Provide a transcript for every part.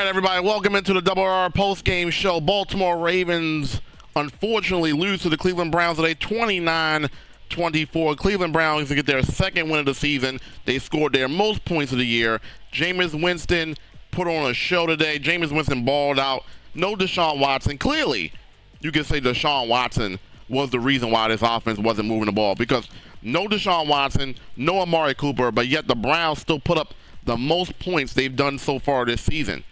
right, everybody, welcome into the Double R post-game show. Baltimore Ravens unfortunately lose to the Cleveland Browns today, 29-24. Cleveland Browns get their second win of the season. They scored their most points of the year. Jameis Winston put on a show today. Jameis Winston balled out. No Deshaun Watson. Clearly, you can say Deshaun Watson was the reason why this offense wasn't moving the ball, because no Deshaun Watson, no Amari Cooper, but yet the Browns still put up the most points they've done so far this season.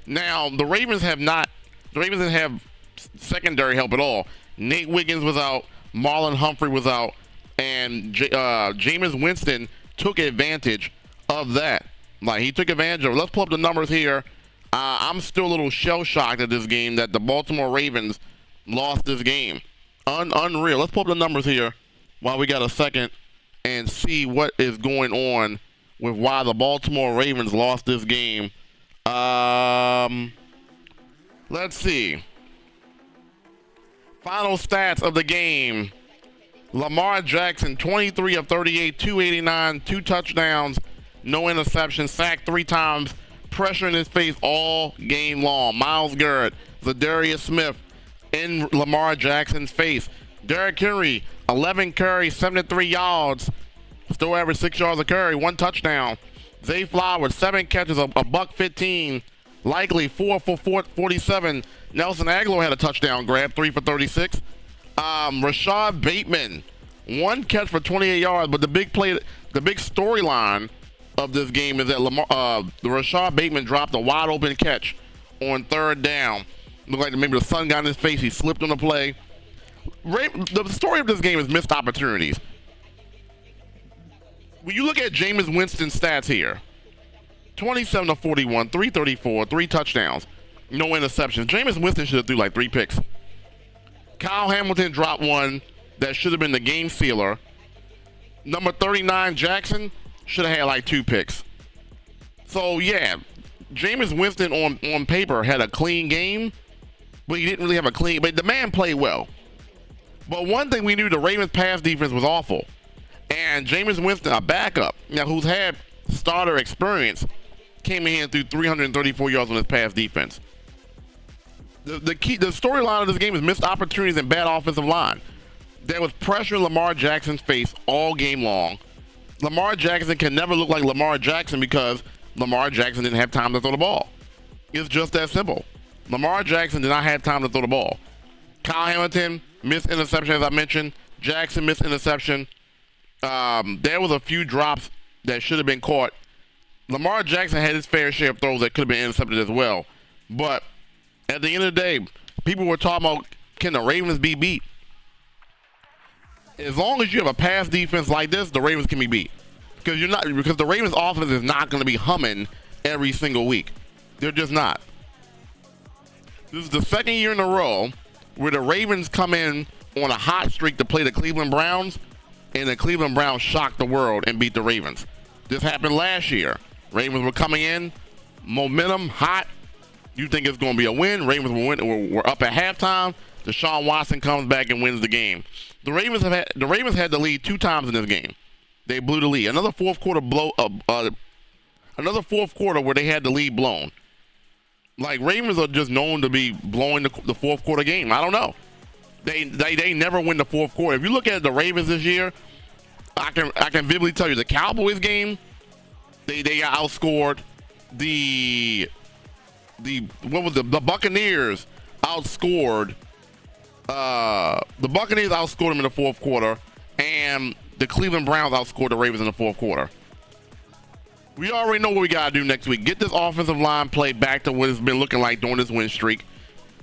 Now, the Ravens didn't have secondary help at all. Nate Wiggins was out, Marlon Humphrey was out, and Jameis Winston took advantage of that. Like, he took advantage of it. Let's pull up the numbers here. I'm still a little shell-shocked at this game that the Baltimore Ravens lost this game. Unreal. Let's pull up the numbers here while we got a second and see what is going on with why the Baltimore Ravens lost this game. Let's see. Final stats of the game. Lamar Jackson, 23 of 38, 289, 2 touchdowns, no interceptions, sacked 3 times, pressure in his face all game long. Myles Garrett, Zadarius Smith in Lamar Jackson's face. Derrick Henry, 11 carries, 73 yards, still averaged 6 yards a carry, 1 touchdown. Zay Flowers, 7 catches, a buck 15. Likely 4 for 47. Nelson Aguilar had a touchdown grab, 3 for 36. Rashad Bateman, 1 catch for 28 yards, but the big storyline of this game is that Rashad Bateman dropped a wide open catch on 3rd down. Looked like maybe the sun got in his face. He slipped on the play. The story of this game is missed opportunities. When you look at Jameis Winston's stats here, 27 of 41, 334, 3 touchdowns, no interceptions. Jameis Winston should have threw like 3 picks. Kyle Hamilton dropped one that should have been the game sealer. Number 39, Jackson, should have had like 2 picks. So yeah, Jameis Winston on paper had a clean game, but he didn't really have a clean, but the man played well. But one thing we knew, the Ravens pass defense was awful. And Jameis Winston, a backup, now who's had starter experience, came in and threw 334 yards on his pass defense. The storyline of this game is missed opportunities and bad offensive line. There was pressure in Lamar Jackson's face all game long. Lamar Jackson can never look like Lamar Jackson because Lamar Jackson didn't have time to throw the ball. It's just that simple. Lamar Jackson did not have time to throw the ball. Kyle Hamilton missed interception, as I mentioned. Jackson missed interception. There was a few drops that should have been caught. Lamar Jackson had his fair share of throws that could have been intercepted as well. But at the end of the day, people were talking about, can the Ravens be beat? As long as you have a pass defense like this, the Ravens can be beat. Because the Ravens offense is not going to be humming every single week. They're just not. This is the second year in a row where the Ravens come in on a hot streak to play the Cleveland Browns, and the Cleveland Browns shocked the world and beat the Ravens. This happened last year. Ravens were coming in, momentum, hot. You think it's going to be a win. Ravens were up at halftime. Deshaun Watson comes back and wins the game. The Ravens had the lead 2 times in this game. They blew the lead. Another fourth quarter where they had the lead blown. Like, Ravens are just known to be blowing the fourth quarter game. I don't know. They never win the fourth quarter. If you look at the Ravens this year, I can vividly tell you the Cowboys game, they got outscored. The Buccaneers outscored. The Buccaneers outscored them in the fourth quarter, and the Cleveland Browns outscored the Ravens in the fourth quarter. We already know what we gotta do next week. Get this offensive line play back to what it's been looking like during this win streak,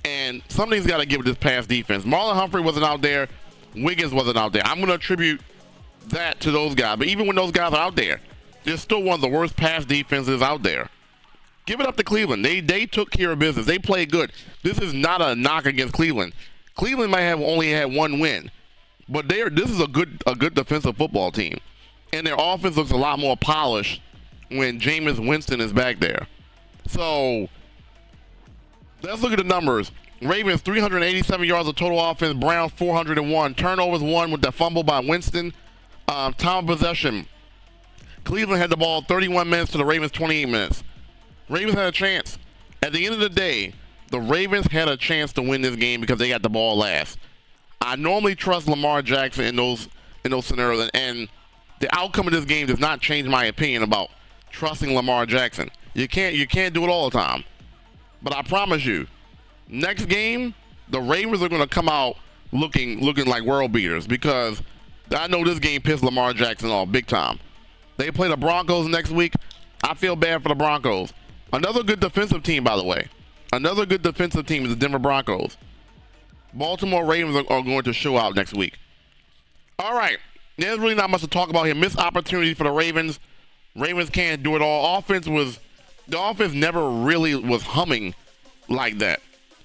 and something's got to give this pass defense. Marlon Humphrey wasn't out there. Wiggins wasn't out there. I'm going to attribute that to those guys. But even when those guys are out there, they're still one of the worst pass defenses out there. Give it up to Cleveland. They took care of business. They played good. This is not a knock against Cleveland. Cleveland might have only had 1 win, but this is a good defensive football team, and their offense looks a lot more polished when Jameis Winston is back there. So let's look at the numbers. Ravens 387 yards of total offense. Browns 401. Turnovers 1 with the fumble by Winston. Time of possession. Cleveland had the ball 31 minutes to the Ravens 28 minutes. Ravens had a chance. At the end of the day, the Ravens had a chance to win this game because they got the ball last. I normally trust Lamar Jackson in those scenarios, and the outcome of this game does not change my opinion about trusting Lamar Jackson. You can't do it all the time. But I promise you, next game, the Ravens are going to come out looking like world beaters, because I know this game pissed Lamar Jackson off big time. They play the Broncos next week. I feel bad for the Broncos. Another good defensive team, by the way. Another good defensive team is the Denver Broncos. Baltimore Ravens are going to show out next week. All right. There's really not much to talk about here. Missed opportunity for the Ravens. Ravens can't do it all. The offense never really was humming like that.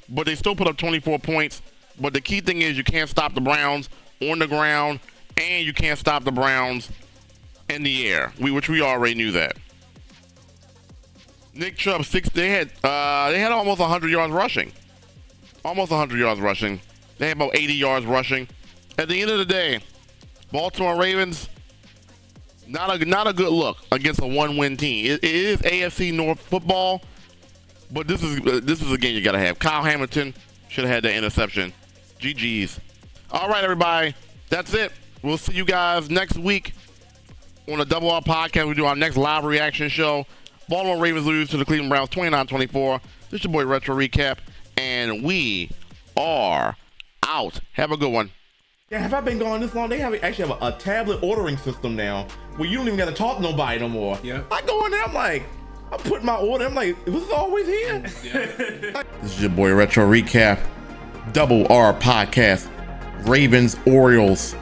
But they still put up 24 points. But the key thing is you can't stop the Browns on the ground, and you can't stop the Browns in the air, which we already knew that. Nick Chubb, they had almost 100 yards rushing. Almost 100 yards rushing. They had about 80 yards rushing. At the end of the day, Baltimore Ravens, not a good look against a one-win team. It is AFC North football, but this is a game you got to have. Kyle Hamilton should have had that interception. GG's. All right, everybody. That's it. We'll see you guys next week on the Double R podcast. We do our next live reaction show. Baltimore Ravens lose to the Cleveland Browns 29-24. This is your boy Retro Recap, and we are out. Have a good one. Yeah, have I been gone this long? They actually have a tablet ordering system now where you don't even got to talk to nobody no more. Yeah. I go in there, I'm putting my order. I'm like, was this always here? Yeah. This is your boy Retro Recap, Double R podcast, Ravens, Orioles.